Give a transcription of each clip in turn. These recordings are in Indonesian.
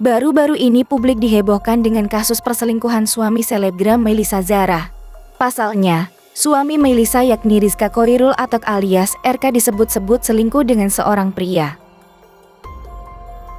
Baru-baru ini publik dihebohkan dengan kasus perselingkuhan suami selebgram Melissa Zara. Pasalnya, suami Melissa yakni Rizka Khoirul Atok alias RK disebut-sebut selingkuh dengan seorang pria.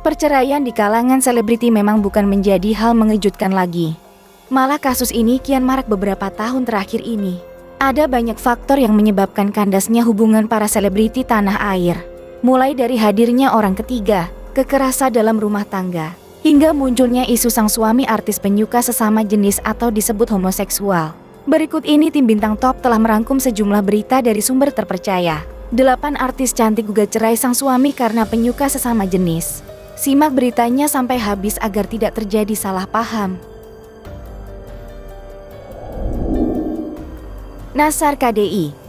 Perceraian di kalangan selebriti memang bukan menjadi hal mengejutkan lagi. Malah kasus ini kian marak beberapa tahun terakhir ini. Ada banyak faktor yang menyebabkan kandasnya hubungan para selebriti tanah air. Mulai dari hadirnya orang ketiga, kekerasan dalam rumah tangga, hingga munculnya isu sang suami artis penyuka sesama jenis atau disebut homoseksual. Berikut ini tim Bintang Top telah merangkum sejumlah berita dari sumber terpercaya. 8 artis cantik gugat cerai sang suami karena penyuka sesama jenis. Simak beritanya sampai habis agar tidak terjadi salah paham. Nassar KDI.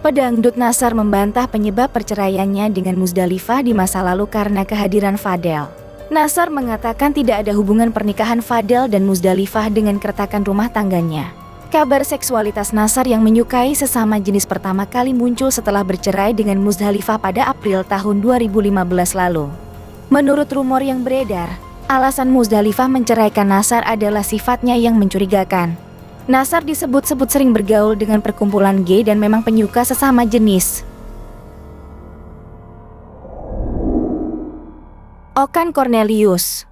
Pedangdut Nassar membantah penyebab perceraiannya dengan Muzdalifah di masa lalu karena kehadiran Fadel. Nassar mengatakan tidak ada hubungan pernikahan Fadel dan Muzdalifah dengan keretakan rumah tangganya. Kabar seksualitas Nassar yang menyukai sesama jenis pertama kali muncul setelah bercerai dengan Muzdalifah pada April tahun 2015 lalu. Menurut rumor yang beredar, alasan Muzdalifah menceraikan Nassar adalah sifatnya yang mencurigakan. Nassar disebut-sebut sering bergaul dengan perkumpulan gay dan memang penyuka sesama jenis. Okan Cornelius.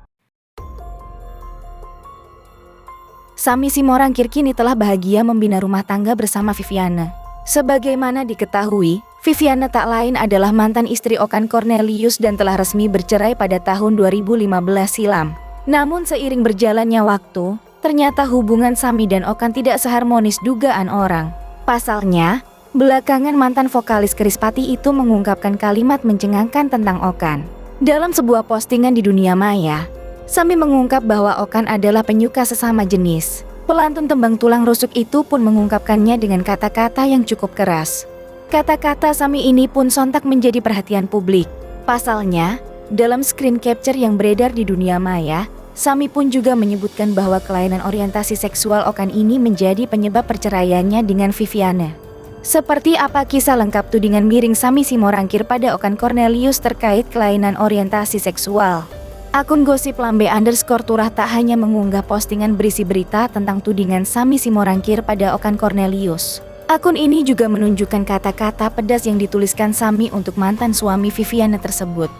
Sammy Simorangkir kini telah bahagia membina rumah tangga bersama Viviana. Sebagaimana diketahui, Viviana tak lain adalah mantan istri Okan Cornelius dan telah resmi bercerai pada tahun 2015 silam. Namun seiring berjalannya waktu, ternyata hubungan Sammy dan Okan tidak seharmonis dugaan orang. Pasalnya, belakangan mantan vokalis Krispatih itu mengungkapkan kalimat mencengangkan tentang Okan. Dalam sebuah postingan di dunia maya, Sammy mengungkap bahwa Okan adalah penyuka sesama jenis. Pelantun tembang tulang rusuk itu pun mengungkapkannya dengan kata-kata yang cukup keras. Kata-kata Sammy ini pun sontak menjadi perhatian publik. Pasalnya, dalam screen capture yang beredar di dunia maya, Sammy pun juga menyebutkan bahwa kelainan orientasi seksual Okan ini menjadi penyebab perceraiannya dengan Viviana. Seperti apa kisah lengkap tudingan miring Sammy Simorangkir pada Okan Cornelius terkait kelainan orientasi seksual? Akun gosip lambe _turah tak hanya mengunggah postingan berisi berita tentang tudingan Sammy Simorangkir pada Okan Cornelius. Akun ini juga menunjukkan kata-kata pedas yang dituliskan Sammy untuk mantan suami Viviana tersebut.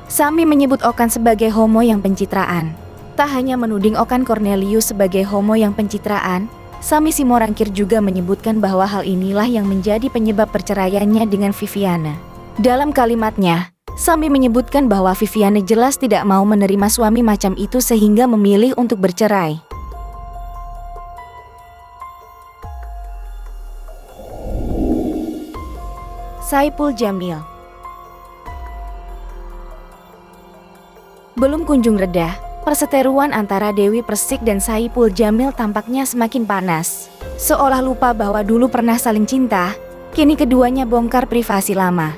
Sammy menyebut Okan sebagai homo yang pencitraan. Tak hanya menuding Okan Cornelius sebagai homo yang pencitraan, Sammy Simorangkir juga menyebutkan bahwa hal inilah yang menjadi penyebab perceraiannya dengan Viviana. Dalam kalimatnya, Sammy menyebutkan bahwa Viviana jelas tidak mau menerima suami macam itu sehingga memilih untuk bercerai. Saipul Jamil. Belum kunjung reda, perseteruan antara Dewi Persik dan Saipul Jamil tampaknya semakin panas. Seolah lupa bahwa dulu pernah saling cinta, kini keduanya bongkar privasi lama.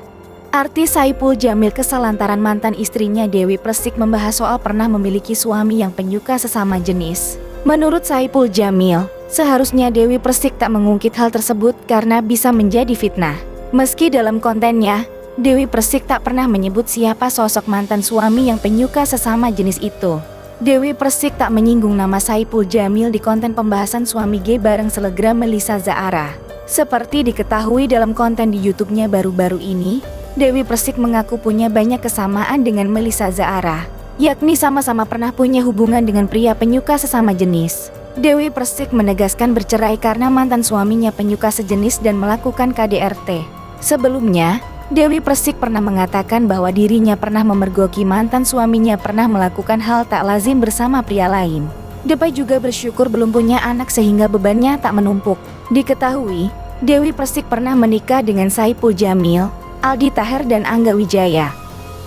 Artis Saipul Jamil kesal lantaran mantan istrinya Dewi Persik membahas soal pernah memiliki suami yang penyuka sesama jenis. Menurut Saipul Jamil, seharusnya Dewi Persik tak mengungkit hal tersebut karena bisa menjadi fitnah. Meski dalam kontennya, Dewi Persik tak pernah menyebut siapa sosok mantan suami yang penyuka sesama jenis itu. Dewi Persik tak menyinggung nama Saipul Jamil di konten pembahasan suami gay bareng selebgram Melissa Zara. Seperti diketahui dalam konten di YouTube-nya baru-baru ini, Dewi Persik mengaku punya banyak kesamaan dengan Melissa Zara, yakni sama-sama pernah punya hubungan dengan pria penyuka sesama jenis. Dewi Persik menegaskan bercerai karena mantan suaminya penyuka sejenis dan melakukan KDRT. Sebelumnya, Dewi Persik pernah mengatakan bahwa dirinya pernah memergoki mantan suaminya pernah melakukan hal tak lazim bersama pria lain. Dewi juga bersyukur belum punya anak sehingga bebannya tak menumpuk. Diketahui, Dewi Persik pernah menikah dengan Saipul Jamil, Aldi Taher dan Angga Wijaya.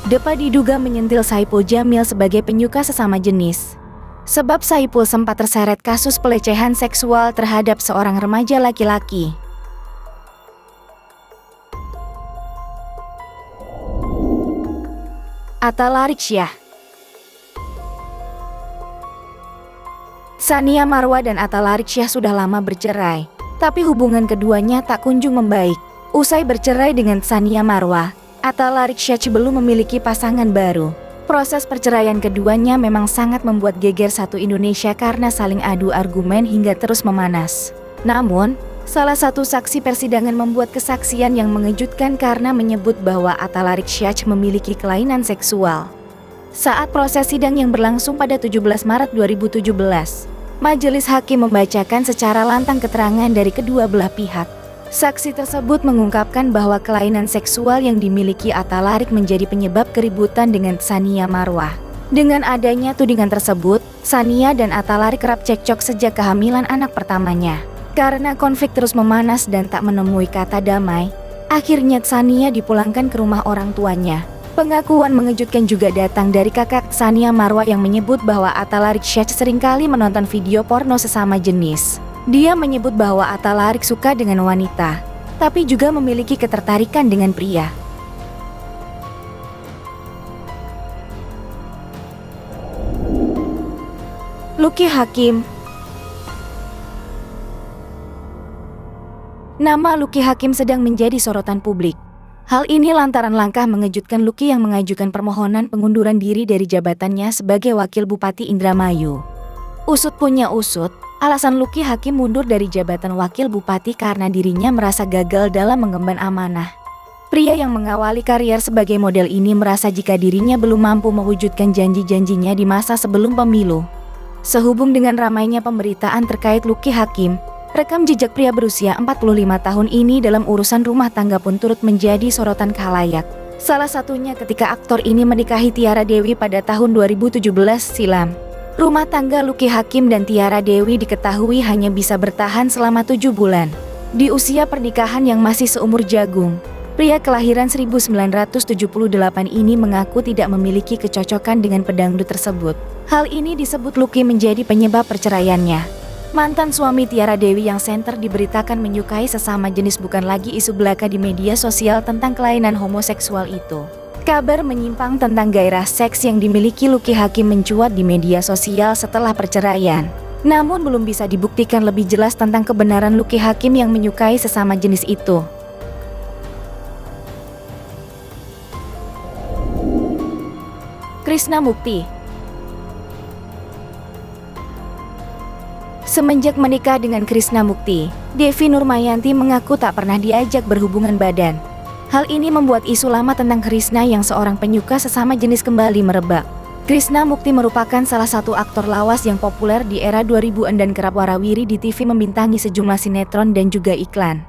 Depa diduga menyentil Saipul Jamil sebagai penyuka sesama jenis. Sebab Saipul sempat terseret kasus pelecehan seksual terhadap seorang remaja laki-laki. Atta Laryksya. Tsania Marwa dan Atta Laryksya sudah lama bercerai, tapi hubungan keduanya tak kunjung membaik. Usai bercerai dengan Tsania Marwa, Atalarikshyach belum memiliki pasangan baru. Proses perceraian keduanya memang sangat membuat geger satu Indonesia karena saling adu argumen hingga terus memanas. Namun, salah satu saksi persidangan membuat kesaksian yang mengejutkan karena menyebut bahwa Atalarikshyach memiliki kelainan seksual. Saat proses sidang yang berlangsung pada 17 Maret 2017, majelis hakim membacakan secara lantang keterangan dari kedua belah pihak. Saksi tersebut mengungkapkan bahwa kelainan seksual yang dimiliki Atalarik menjadi penyebab keributan dengan Tsania Marwah. Dengan adanya tudingan tersebut, Tsania dan Atalarik kerap cekcok sejak kehamilan anak pertamanya. Karena konflik terus memanas dan tak menemui kata damai, akhirnya Tsania dipulangkan ke rumah orang tuanya. Pengakuan mengejutkan juga datang dari kakak Tsania Marwah yang menyebut bahwa Atalarikshyach seringkali menonton video porno sesama jenis. Dia menyebut bahwa Atalarik suka dengan wanita, tapi juga memiliki ketertarikan dengan pria. Lucky Hakim. Nama Lucky Hakim sedang menjadi sorotan publik. Hal ini lantaran langkah mengejutkan Lucky yang mengajukan permohonan pengunduran diri dari jabatannya sebagai Wakil Bupati Indramayu. Usut punya usut, alasan Lucky Hakim mundur dari jabatan Wakil Bupati karena dirinya merasa gagal dalam mengemban amanah. Pria yang mengawali karier sebagai model ini merasa jika dirinya belum mampu mewujudkan janji-janjinya di masa sebelum pemilu. Sehubung dengan ramainya pemberitaan terkait Lucky Hakim, rekam jejak pria berusia 45 tahun ini dalam urusan rumah tangga pun turut menjadi sorotan khalayak. Salah satunya ketika aktor ini menikahi Tiara Dewi pada tahun 2017 silam. Rumah tangga Lucky Hakim dan Tiara Dewi diketahui hanya bisa bertahan selama 7 bulan. Di usia pernikahan yang masih seumur jagung, pria kelahiran 1978 ini mengaku tidak memiliki kecocokan dengan pedangdut tersebut. Hal ini disebut Lucky menjadi penyebab perceraiannya. Mantan suami Tiara Dewi yang senter diberitakan menyukai sesama jenis bukan lagi isu belaka di media sosial tentang kelainan homoseksual itu. Kabar menyimpang tentang gairah seks yang dimiliki Lucky Hakim mencuat di media sosial setelah perceraian. Namun belum bisa dibuktikan lebih jelas tentang kebenaran Lucky Hakim yang menyukai sesama jenis itu. Krishna Mukti. Semenjak menikah dengan Krishna Mukti, Devi Nurmayanti mengaku tak pernah diajak berhubungan badan. Hal ini membuat isu lama tentang Krishna yang seorang penyuka sesama jenis kembali merebak. Krishna Mukti merupakan salah satu aktor lawas yang populer di era 2000-an dan kerap warawiri di TV membintangi sejumlah sinetron dan juga iklan.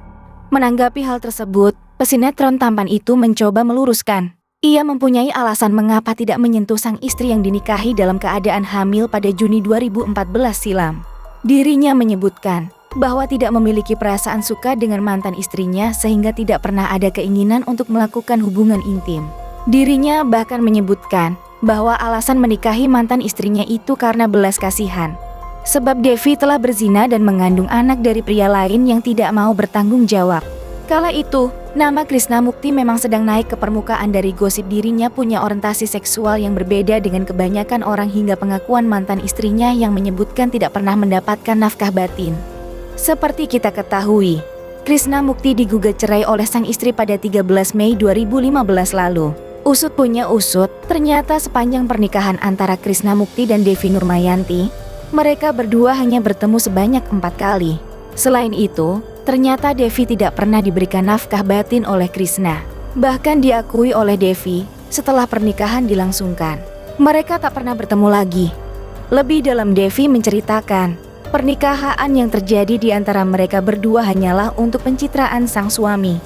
Menanggapi hal tersebut, pesinetron tampan itu mencoba meluruskan. Ia mempunyai alasan mengapa tidak menyentuh sang istri yang dinikahi dalam keadaan hamil pada Juni 2014 silam. Dirinya menyebutkan bahwa tidak memiliki perasaan suka dengan mantan istrinya sehingga tidak pernah ada keinginan untuk melakukan hubungan intim. Dirinya bahkan menyebutkan bahwa alasan menikahi mantan istrinya itu karena belas kasihan. Sebab Devi telah berzina dan mengandung anak dari pria lain yang tidak mau bertanggung jawab. Kala itu, nama Krishna Mukti memang sedang naik ke permukaan dari gosip dirinya punya orientasi seksual yang berbeda dengan kebanyakan orang hingga pengakuan mantan istrinya yang menyebutkan tidak pernah mendapatkan nafkah batin. Seperti kita ketahui, Krishna Mukti digugat cerai oleh sang istri pada 13 Mei 2015 lalu. Usut punya usut, ternyata sepanjang pernikahan antara Krishna Mukti dan Devi Nurmayanti, mereka berdua hanya bertemu sebanyak 4 kali. Selain itu, ternyata Devi tidak pernah diberikan nafkah batin oleh Krishna. Bahkan diakui oleh Devi, setelah pernikahan dilangsungkan, mereka tak pernah bertemu lagi. Lebih dalam, Devi menceritakan, pernikahan yang terjadi di antara mereka berdua hanyalah untuk pencitraan sang suami.